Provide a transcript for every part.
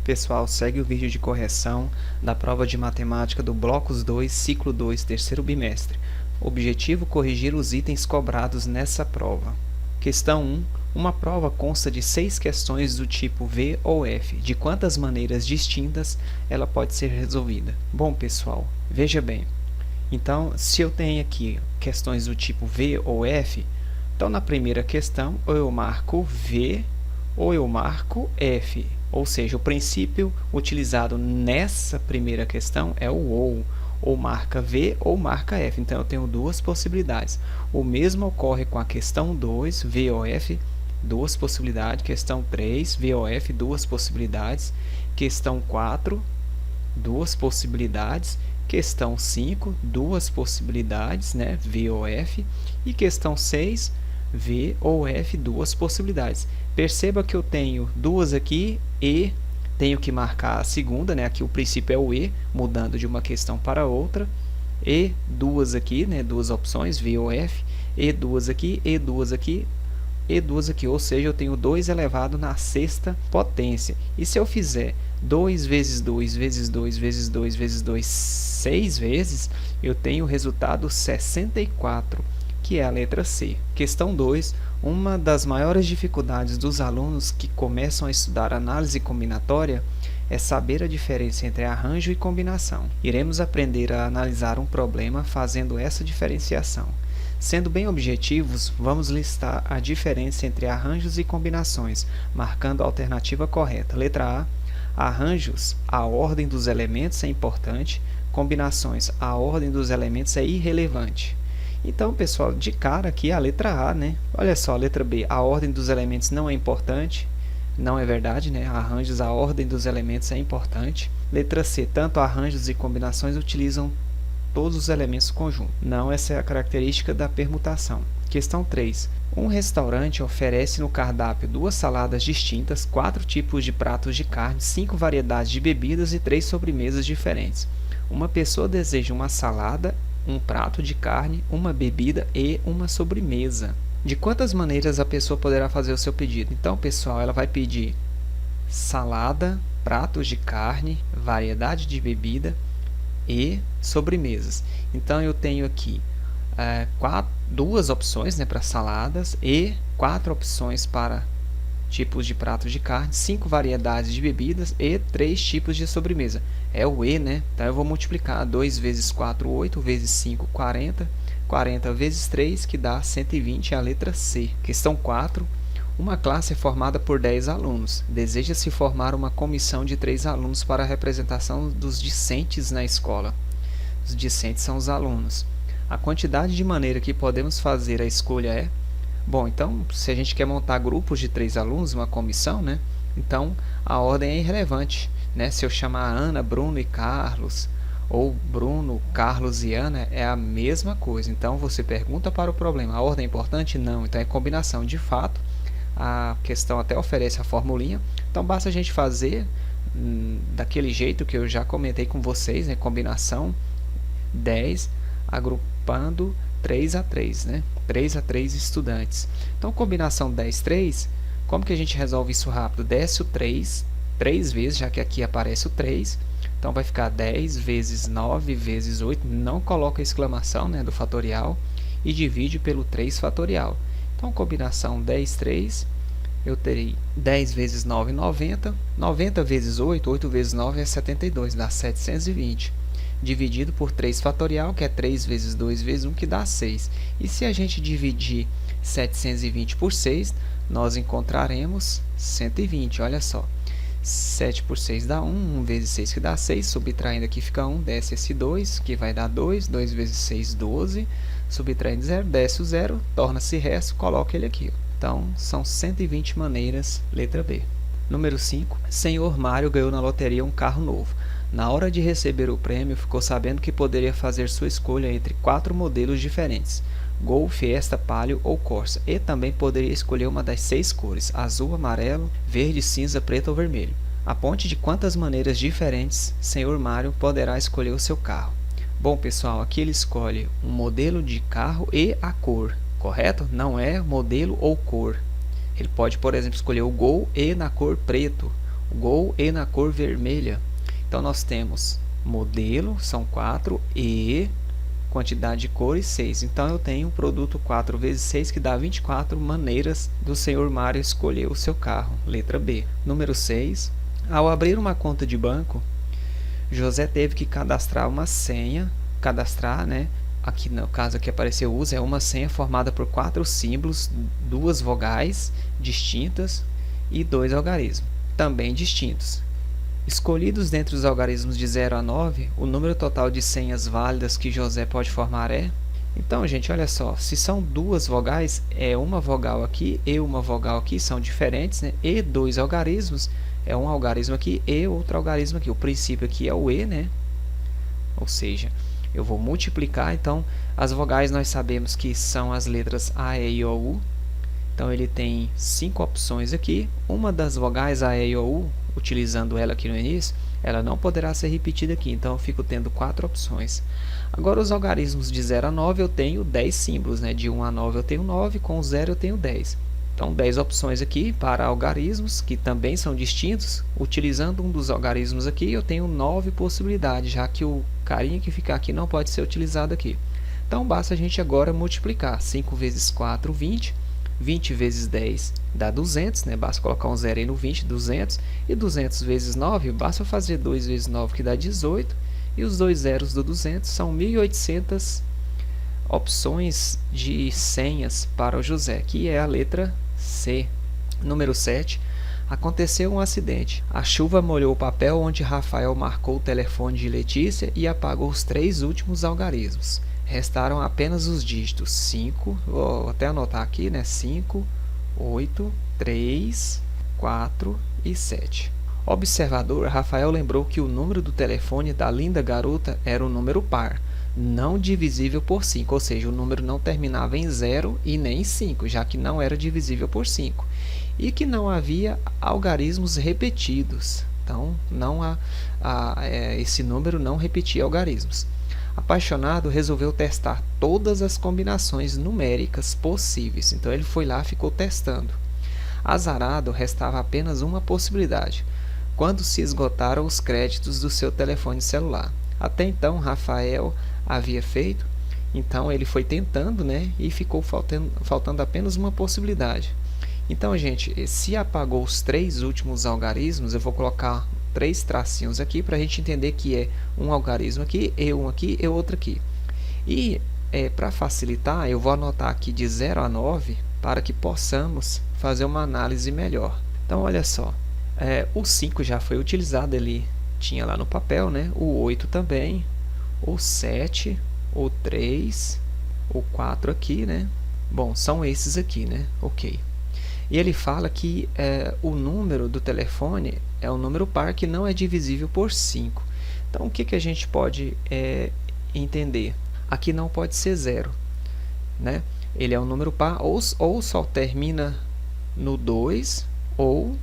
Pessoal, segue o vídeo de correção da prova de matemática do Blocos 2, Ciclo 2, terceiro bimestre. Objetivo: corrigir os itens cobrados nessa prova. Questão 1. Uma prova consta de 6 questões do tipo V ou F. De quantas maneiras distintas ela pode ser resolvida? Bom, pessoal, veja bem. Então, se eu tenho aqui questões do tipo V ou F, então na primeira questão ou eu marco V ou eu marco F. Ou seja, o princípio utilizado nessa primeira questão é o ou marca V ou marca F. Então, eu tenho duas possibilidades. O mesmo ocorre com a questão 2, V ou F, duas possibilidades. Questão 3, V ou F, duas possibilidades. Questão 4, duas possibilidades. Questão 5, duas possibilidades, né? V ou F. E questão 6, V ou F, duas possibilidades. Perceba que eu tenho duas aqui e tenho que marcar a segunda, né? Aqui o princípio é o E, mudando de uma questão para outra. E duas aqui, né? Duas opções, V ou F. E duas aqui, e duas aqui, e duas aqui. Ou seja, eu tenho 2 elevado na sexta potência. E se eu fizer 2 vezes 2 vezes 2 vezes 2 vezes 2, 6 vezes, eu tenho o resultado 64, que é a letra C. Questão 2. Uma das maiores dificuldades dos alunos que começam a estudar análise combinatória é saber a diferença entre arranjo e combinação. Iremos aprender a analisar um problema fazendo essa diferenciação. Sendo bem objetivos, vamos listar a diferença entre arranjos e combinações, marcando a alternativa correta. Letra A. Arranjos, a ordem dos elementos é importante. Combinações, a ordem dos elementos é irrelevante. Então, pessoal, de cara aqui a letra A, né? Olha só, a letra B, a ordem dos elementos não é importante. Não é verdade, né? Arranjos, a ordem dos elementos é importante. Letra C, tanto arranjos e combinações utilizam todos os elementos do conjunto. Não, essa é a característica da permutação. Questão 3. Um restaurante oferece no cardápio 2 saladas distintas, 4 tipos de pratos de carne, 5 variedades de bebidas e 3 sobremesas diferentes. Uma pessoa deseja uma salada, um prato de carne, uma bebida e uma sobremesa. De quantas maneiras a pessoa poderá fazer o seu pedido? Então, pessoal, ela vai pedir salada, pratos de carne, variedade de bebida e sobremesas. Então, eu tenho aqui duas opções, né, para saladas e 4 opções para tipos de pratos de carne, 5 variedades de bebidas e 3 tipos de sobremesa. É o E, né? Então, eu vou multiplicar 2 vezes 4, 8, vezes 5, 40. 40 vezes 3, que dá 120, a letra C. Questão 4. Uma classe é formada por 10 alunos. Deseja-se formar uma comissão de 3 alunos para a representação dos discentes na escola. Os discentes são os alunos. A quantidade de maneira que podemos fazer a escolha é... Bom, então, se a gente quer montar grupos de 3 alunos, uma comissão, né? Então, a ordem é irrelevante, né? Se eu chamar Ana, Bruno e Carlos, ou Bruno, Carlos e Ana, é a mesma coisa. Então, você pergunta para o problema, a ordem é importante? Não, então é combinação. De fato, a questão até oferece a formulinha, então basta a gente fazer daquele jeito que eu já comentei com vocês, né? Combinação 10, agrupando 3 a 3, né? 3 a 3 estudantes. Então, combinação 10, 3, como que a gente resolve isso rápido? Desce o 3 vezes, já que aqui aparece o 3. Então, vai ficar 10 vezes 9 vezes 8. Não coloca a exclamação, né, do fatorial. E divide pelo 3 fatorial. Então, combinação 10, 3. Eu terei 10 vezes 9, 90. 90 vezes 8, 8 vezes 9 é 72, dá 720. Dividido por 3 fatorial, que é 3 vezes 2 vezes 1, que dá 6. E se a gente dividir 720 por 6, nós encontraremos 120, olha só. 7 por 6 dá 1, 1 vezes 6 que dá 6, subtraindo aqui fica 1, desce esse 2, que vai dar 2, 2 vezes 6, 12, subtraindo 0, desce o 0, torna-se resto, coloca ele aqui. Então, são 120 maneiras, letra B. Número 5. Senhor Mário ganhou na loteria um carro novo. Na hora de receber o prêmio, ficou sabendo que poderia fazer sua escolha entre 4 modelos diferentes, Gol, Fiesta, Palio ou Corsa, e também poderia escolher uma das 6 cores, azul, amarelo, verde, cinza, preto ou vermelho. Aponte de quantas maneiras diferentes Senhor Mário poderá escolher o seu carro. Bom, pessoal, aqui ele escolhe um modelo de carro e a cor, correto? Não é modelo ou cor. Ele pode, por exemplo, escolher o Gol e na cor preto, Gol E na cor vermelha. Então nós temos modelo, são 4, E, quantidade de cores 6. Então eu tenho um produto 4 vezes 6 que dá 24 maneiras do senhor Mário escolher o seu carro. Letra B. Número 6. Ao abrir uma conta de banco, José teve que cadastrar uma senha. Cadastrar, né? Aqui no caso que apareceu usa é uma senha formada por 4 símbolos, 2 vogais distintas e 2 algarismos, também distintos. Escolhidos dentre os algarismos de 0 a 9, o número total de senhas válidas que José pode formar é... Então, gente, olha só, se são 2 vogais, é uma vogal aqui e uma vogal aqui, são diferentes, né? E 2 algarismos, é um algarismo aqui e outro algarismo aqui. O princípio aqui é o E, né? Ou seja, eu vou multiplicar, então, as vogais nós sabemos que são as letras A, E, I, O, U. Então, ele tem 5 opções aqui. Uma das vogais A, E, I, O, U, utilizando ela aqui no início, ela não poderá ser repetida aqui. Então, eu fico tendo 4 opções. Agora, os algarismos de 0 a 9, eu tenho 10 símbolos, né? De 1 a 9 eu tenho 9, com 0 eu tenho 10. Então, 10 opções aqui para algarismos, que também são distintos. Utilizando um dos algarismos aqui, eu tenho 9 possibilidades, já que o carinha que ficar aqui não pode ser utilizado aqui. Então, basta a gente agora multiplicar. 5 vezes 4, 20. 20 vezes 10 dá 200, né? Basta colocar um 0 aí no 20, 200. E 200 vezes 9, basta fazer 2 vezes 9, que dá 18. E os 2 zeros do 200 são 1.800 opções de senhas para o José, que é a letra C. Número 7. Aconteceu um acidente. A chuva molhou o papel onde Rafael marcou o telefone de Letícia e apagou os 3 últimos algarismos. Restaram apenas os dígitos 5, vou até anotar aqui, né? 5, 8, 3, 4 e 7. Observador, Rafael lembrou que o número do telefone da linda garota era um número par, não divisível por 5, ou seja, o número não terminava em 0 e nem em 5, já que não era divisível por 5. E que não havia algarismos repetidos. Então, esse número não repetia algarismos. Apaixonado, resolveu testar todas as combinações numéricas possíveis. Então, ele foi lá e ficou testando. Azarado, restava apenas uma possibilidade, quando se esgotaram os créditos do seu telefone celular. Até então, Rafael havia feito, então ele foi tentando, né, e ficou faltando apenas uma possibilidade. Então, gente, se apagou os 3 últimos algarismos, eu vou colocar 3 tracinhos aqui para a gente entender que é um algarismo aqui, e um aqui e outro aqui. E para facilitar, eu vou anotar aqui de 0 a 9 para que possamos fazer uma análise melhor. Então, olha só, o 5 já foi utilizado, ele tinha lá no papel, né? O 8 também, o 7, o 3, o 4 aqui, né? Bom, são esses aqui, né? Ok. E ele fala que o número do telefone é um número par que não é divisível por 5. Então, o que a gente pode entender? Aqui não pode ser 0, né? Ele é um número par ou só termina no 2 ou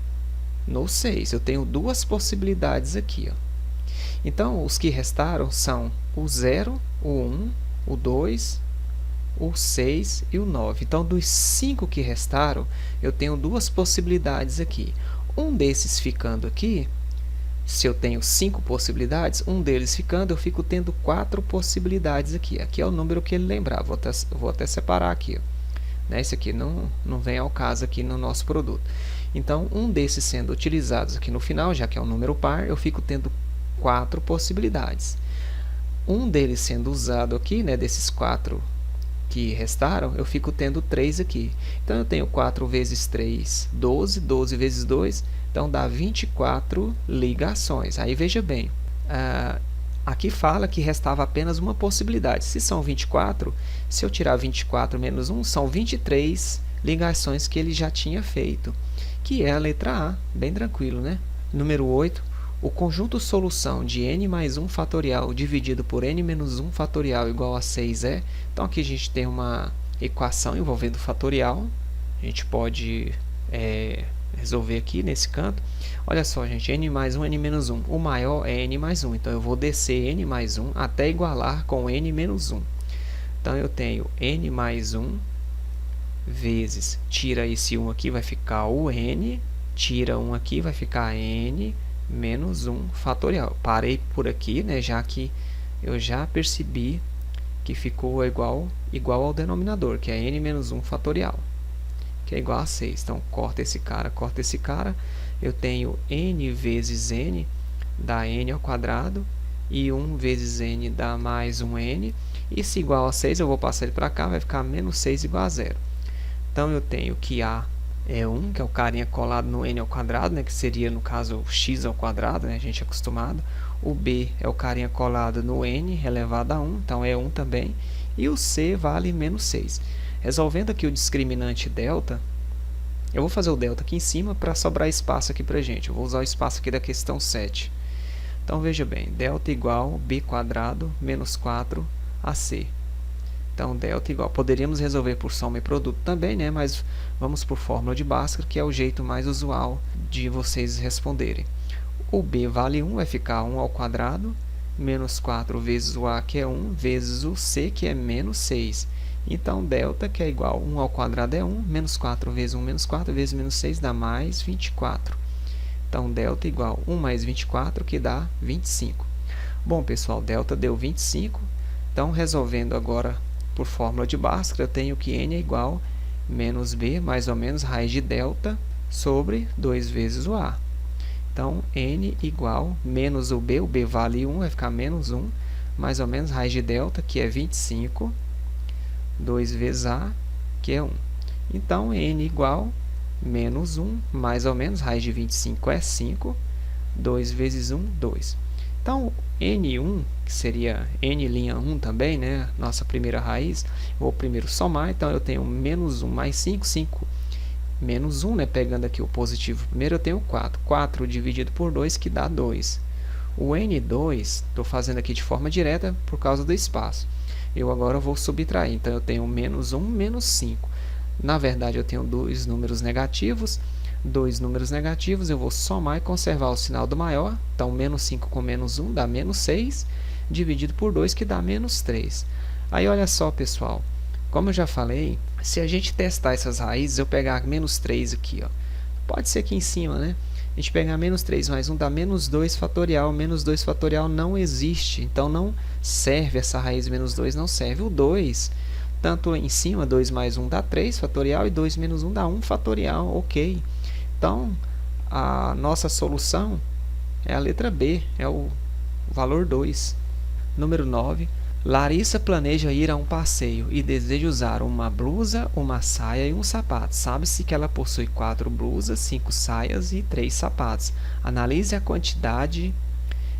no 6. Eu tenho 2 possibilidades aqui, ó. Então, os que restaram são o 0, o 1, o 2, o 6 e o 9. Então, dos 5 que restaram, eu tenho 2 possibilidades aqui. Um desses ficando aqui, se eu tenho 5 possibilidades, um deles ficando, eu fico tendo 4 possibilidades aqui. Aqui é o número que ele lembrar. Vou até separar aqui, ó. Né? Esse aqui não vem ao caso aqui no nosso produto. Então, um desses sendo utilizados aqui no final, já que é um número par, eu fico tendo 4 possibilidades. Um deles sendo usado aqui, né, desses 4 que restaram, eu fico tendo 3 aqui. Então, eu tenho 4 vezes 3, 12, 12 vezes 2, então dá 24 ligações. Aí, veja bem, aqui fala que restava apenas uma possibilidade. Se são 24, se eu tirar 24 menos 1, são 23 ligações que ele já tinha feito, que é a letra A, bem tranquilo, né? Número 8. O conjunto solução de n mais 1 fatorial dividido por n menos 1 fatorial igual a 6 é... Então, aqui a gente tem uma equação envolvendo fatorial. A gente pode resolver aqui nesse canto. Olha só, gente, n mais 1, n menos 1. O maior é n mais 1. Então, eu vou descer n mais 1 até igualar com n menos 1. Então, eu tenho n mais 1 vezes... Tira esse 1 aqui, vai ficar o n... tira 1 aqui, vai ficar n menos 1 fatorial. Parei por aqui, né, já que eu já percebi que ficou igual ao denominador, que é n menos 1 fatorial, que é igual a 6. Então, corta esse cara. Eu tenho n vezes n dá n ao quadrado, e 1 vezes n dá mais 1n. E se igual a 6, eu vou passar ele para cá, vai ficar menos 6 igual a 0. Então, eu tenho que a é 1, que é o carinha colado no n ao quadrado, né, que seria, no caso, o x ao quadrado, né, a gente é acostumado. O b é o carinha colado no n elevado a 1, então é 1 também. E o c vale menos 6. Resolvendo aqui o discriminante delta, eu vou fazer o delta aqui em cima para sobrar espaço aqui para gente. Eu vou usar o espaço aqui da questão 7. Então, veja bem, delta igual b quadrado menos 4ac. Então, delta igual, poderíamos resolver por soma e produto também, né? Mas vamos por fórmula de Bhaskara, que é o jeito mais usual de vocês responderem. O b vale 1, vai ficar 1 ao quadrado, menos 4 vezes o a, que é 1, vezes o c, que é menos 6. Então, delta, que é igual a 1 ao quadrado é 1, menos 4 vezes 1, menos 4 vezes menos 6 dá mais 24. Então, delta igual a 1 mais 24, que dá 25. Bom, pessoal, delta deu 25. Então, resolvendo agora por fórmula de Bhaskara, eu tenho que n é igual a menos b, mais ou menos, raiz de delta, sobre 2 vezes o a. Então, n igual a menos o b vale 1, vai ficar menos 1, mais ou menos, raiz de delta, que é 25, 2 vezes a, que é 1. Então, n igual a menos 1, mais ou menos, raiz de 25 é 5, 2 vezes 1, 2. Então, n1, que seria n' 1 também, né? Nossa primeira raiz, vou primeiro somar, então eu tenho menos 1 mais 5, 5 menos 1, né? Pegando aqui o positivo primeiro, eu tenho 4. 4 dividido por 2, que dá 2. O n2, estou fazendo aqui de forma direta por causa do espaço. Eu agora vou subtrair, então eu tenho menos 1, menos 5. Na verdade, eu tenho dois números negativos, eu vou somar e conservar o sinal do maior. Então, menos 5 com menos 1 dá menos 6, dividido por 2, que dá menos 3. Aí, olha só, pessoal, como eu já falei, se a gente testar essas raízes, eu pegar menos 3 aqui, ó, pode ser aqui em cima, né? A gente pegar menos 3 mais 1 dá menos 2 fatorial. Menos 2 fatorial não existe, então não serve essa raiz menos 2, não serve. O 2, tanto em cima, 2 mais 1 dá 3 fatorial e 2 menos 1 dá 1 fatorial, ok. Então, a nossa solução é a letra B, é o valor 2. Número 9. Larissa planeja ir a um passeio e deseja usar uma blusa, uma saia e um sapato. Sabe-se que ela possui 4 blusas, 5 saias e 3 sapatos. Analise a quantidade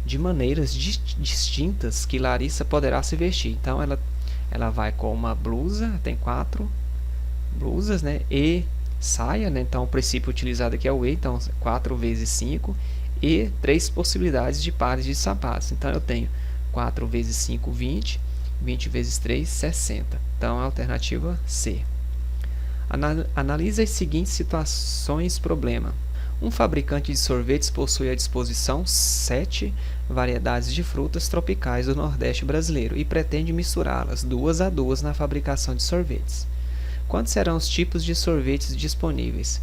de maneiras distintas que Larissa poderá se vestir. Então, ela vai com uma blusa, tem 4 blusas, né? E saia, né? Então o princípio utilizado aqui é o E, então 4 vezes 5, e 3 possibilidades de pares de sapatos. Então eu tenho 4 vezes 5, 20, 20 vezes 3, 60. Então a alternativa C. Analise as seguintes situações problema. Um fabricante de sorvetes possui à disposição 7 variedades de frutas tropicais do Nordeste brasileiro e pretende misturá-las 2 a 2 na fabricação de sorvetes. Quantos serão os tipos de sorvetes disponíveis?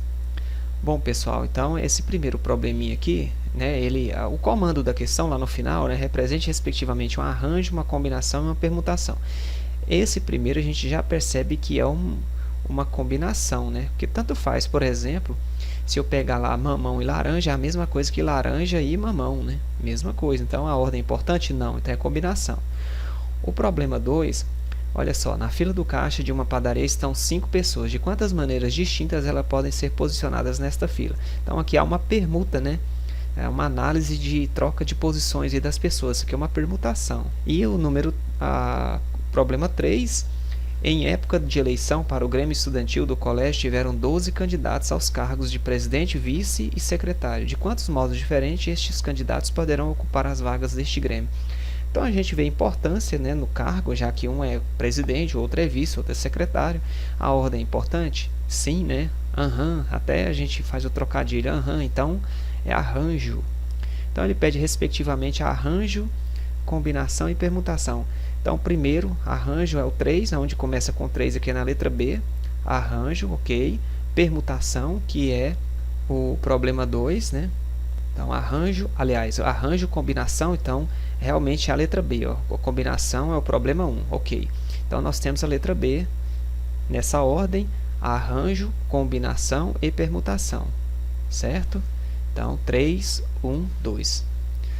Bom, pessoal, então esse primeiro probleminha aqui, né, o comando da questão lá no final, né, represente respectivamente um arranjo, uma combinação e uma permutação. Esse primeiro a gente já percebe que é uma combinação, né, porque tanto faz, por exemplo, se eu pegar lá mamão e laranja, é a mesma coisa que laranja e mamão, né, mesma coisa. Então a ordem é importante? Não, então é combinação. O problema 2, olha só, na fila do caixa de uma padaria estão 5 pessoas. De quantas maneiras distintas elas podem ser posicionadas nesta fila? Então, aqui há uma permuta, né? É uma análise de troca de posições e das pessoas. Isso aqui é uma permutação. E o problema 3, em época de eleição para o Grêmio Estudantil do colégio, tiveram 12 candidatos aos cargos de presidente, vice e secretário. De quantos modos diferentes estes candidatos poderão ocupar as vagas deste Grêmio? Então, a gente vê a importância, né, no cargo, já que um é presidente, outro é vice, outro é secretário. A ordem é importante? Sim, né? Até a gente faz o trocadilho. Então, é arranjo. Então, ele pede, respectivamente, arranjo, combinação e permutação. Então, primeiro, arranjo é o 3, onde começa com 3 aqui na letra B. Arranjo, ok. Permutação, que é o problema 2, né? Então, arranjo, combinação, então, realmente é a letra B, ó. A combinação é o problema 1, ok. Então, nós temos a letra B nessa ordem, arranjo, combinação e permutação, certo? Então, 3, 1, 2.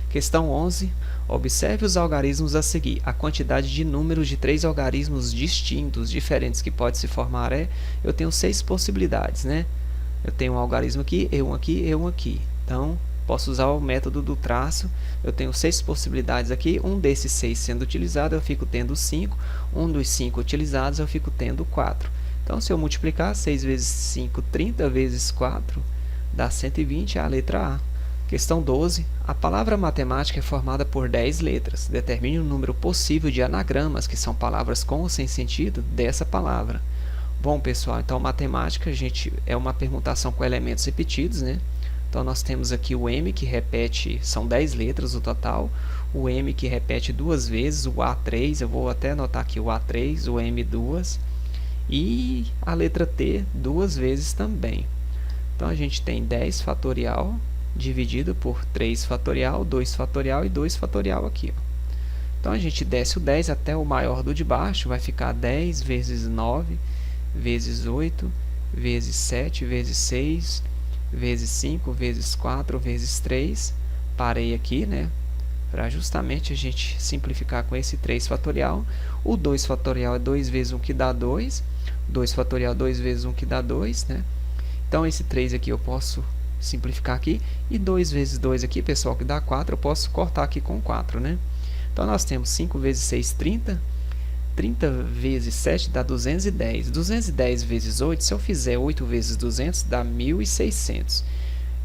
Questão 11. Observe os algarismos a seguir. A quantidade de números de 3 algarismos distintos, diferentes, que pode se formar eu tenho 6 possibilidades, né? Eu tenho um algarismo aqui, e um aqui, e um aqui. Então, posso usar o método do traço. Eu tenho 6 possibilidades aqui. Um desses 6 sendo utilizado, eu fico tendo 5. Um dos 5 utilizados, eu fico tendo 4. Então, se eu multiplicar 6 vezes 5, 30 vezes 4, dá 120, é a letra A. Questão 12. A palavra matemática é formada por 10 letras. Determine o número possível de anagramas, que são palavras com ou sem sentido, dessa palavra. Bom, pessoal, então matemática, gente, é uma permutação com elementos repetidos, né? Então, nós temos aqui o M, que repete, são 10 letras o total. O M, que repete 2 vezes, o A3, eu vou até anotar aqui o A3, o M 2. E a letra T 2 vezes também. Então, a gente tem 10 fatorial dividido por 3 fatorial, 2 fatorial e 2 fatorial aqui, ó. Então, a gente desce o 10 até o maior do de baixo, vai ficar 10 vezes 9, vezes 8, vezes 7, vezes 6, vezes 5, vezes 4, vezes 3. Parei aqui, né? Para justamente a gente simplificar com esse 3 fatorial. O 2 fatorial é 2 vezes 1, que dá 2. 2 fatorial, 2 vezes 1, que dá 2, né? Então, esse 3 aqui eu posso simplificar aqui. E 2 vezes 2 aqui, pessoal, que dá 4, eu posso cortar aqui com 4, né? Então, nós temos 5 vezes 6, 30. 30 vezes 7 dá 210. 210 vezes 8, se eu fizer 8 vezes 200, dá 1.600.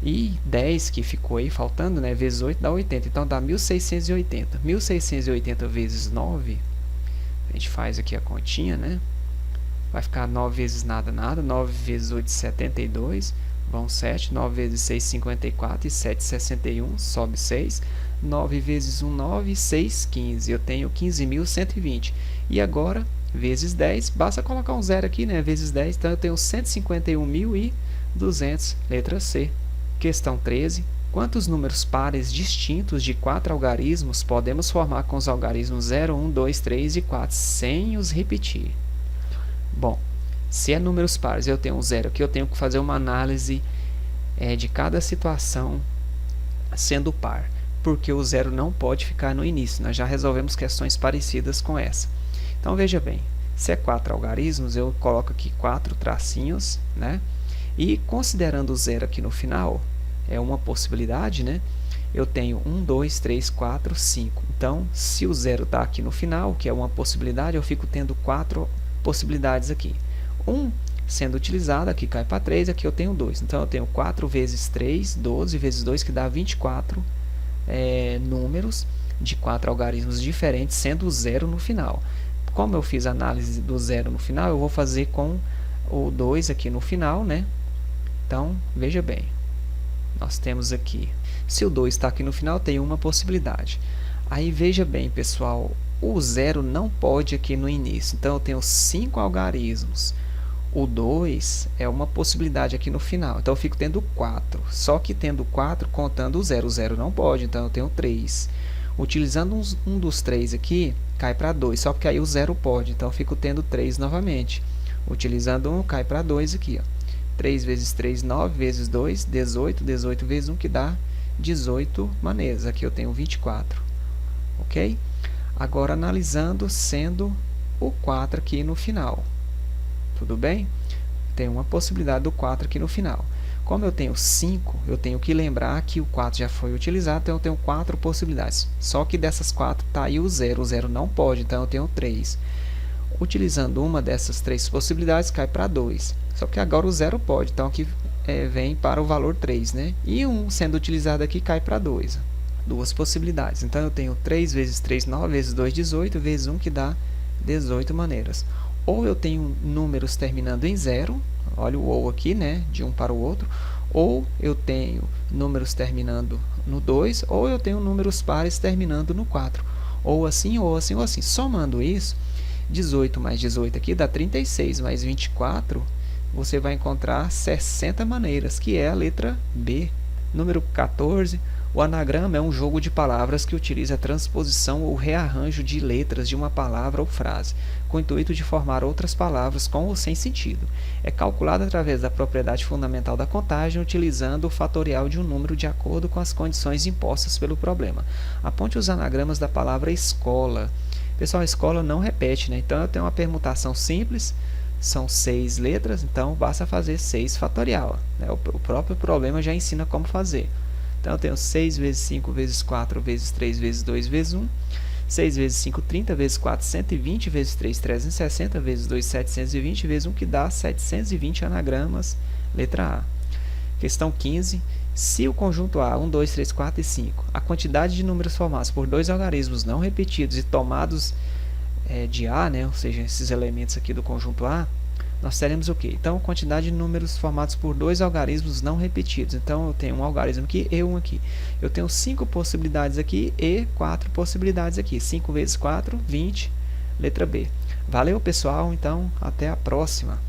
E 10 que ficou aí faltando, né, vezes 8 dá 80. Então, dá 1.680. 1.680 vezes 9, a gente faz aqui a continha, né? Vai ficar 9 vezes nada, nada. 9 vezes 8, 72. Vão 7. 9 vezes 6, 54. E 7, 61. Sobe 6. 9 vezes 1, 9. 6, 15. Eu tenho 15.120. E agora, vezes 10. Basta colocar um zero aqui, né? Vezes 10. Então, eu tenho 151.200. Letra C. Questão 13. Quantos números pares distintos de 4 algarismos podemos formar com os algarismos 0, 1, 2, 3 e 4, sem os repetir? Bom, se é números pares, eu tenho um zero aqui, eu tenho que fazer uma análise de cada situação sendo par, porque o zero não pode ficar no início. Nós já resolvemos questões parecidas com essa. Então, veja bem, se é 4 algarismos, eu coloco aqui 4 tracinhos, né? E considerando o zero aqui no final, é uma possibilidade, né? Eu tenho 1, 2, 3, 4, 5. Então, se o zero está aqui no final, que é uma possibilidade, eu fico tendo 4 possibilidades aqui. 1 sendo utilizado, aqui cai para 3, aqui eu tenho 2. Então, eu tenho 4 vezes 3, 12 vezes 2, que dá 24 números de 4 algarismos diferentes, sendo o zero no final. Como eu fiz a análise do zero no final, eu vou fazer com o 2 aqui no final, né? Então, veja bem. Nós temos aqui, se o 2 está aqui no final, tem uma possibilidade. Aí, veja bem, pessoal, o zero não pode aqui no início. Então, eu tenho 5 algarismos. O 2 é uma possibilidade aqui no final. Então, eu fico tendo 4. Só que tendo 4, contando o zero. O zero não pode, então eu tenho 3. Utilizando um dos 3 aqui, cai para 2. Só porque aí o zero pode. Então, eu fico tendo 3 novamente. Utilizando 1, cai para 2 aqui, ó. 3 vezes 3, 9 vezes 2, 18. 18 vezes 1, que dá 18 maneiras. Aqui eu tenho 24. Ok? Agora, analisando, sendo o 4 aqui no final. Tudo bem? Tem uma possibilidade do 4 aqui no final. Como eu tenho 5, eu tenho que lembrar que o 4 já foi utilizado, então eu tenho 4 possibilidades. Só que dessas 4 está aí o zero. O zero não pode, então eu tenho 3. Utilizando uma dessas 3 possibilidades, cai para 2. Só que agora o zero pode, então aqui vem para o valor 3, né? E 1 sendo utilizado aqui, cai para 2. Duas possibilidades. Então, eu tenho 3 vezes 3, 9, vezes 2, 18, vezes 1, que dá 18 maneiras. Ou eu tenho números terminando em 0, olha o ou aqui, né? De um para o outro. Ou eu tenho números terminando no 2, ou eu tenho números pares terminando no 4. Ou assim, ou assim, ou assim. Somando isso, 18 mais 18 aqui dá 36, mais 24 você vai encontrar 60 maneiras, que é a letra B. Número 14. O anagrama é um jogo de palavras que utiliza a transposição ou rearranjo de letras de uma palavra ou frase, com o intuito de formar outras palavras com ou sem sentido. É calculado através da propriedade fundamental da contagem, utilizando o fatorial de um número de acordo com as condições impostas pelo problema. Aponte os anagramas da palavra escola. Pessoal, a escola não repete, né? Então eu tenho uma permutação simples, são 6 letras, então basta fazer 6 fatorial, né? O próprio problema já ensina como fazer. Então, eu tenho 6 vezes 5 vezes 4 vezes 3 vezes 2 vezes 1. 6 vezes 5, 30 vezes 4, 120 vezes 3, 360 vezes 2, 720 vezes 1, que dá 720 anagramas, letra A. Questão 15. Se o conjunto A, 1, 2, 3, 4 e 5, a quantidade de números formados por dois algarismos não repetidos e tomados de A, né, ou seja, esses elementos aqui do conjunto A, nós teremos o quê? Então, quantidade de números formados por dois algarismos não repetidos. Então, eu tenho um algarismo aqui e um aqui. Eu tenho 5 possibilidades aqui e 4 possibilidades aqui. 5 vezes 4, 20, letra B. Valeu, pessoal. Então, até a próxima.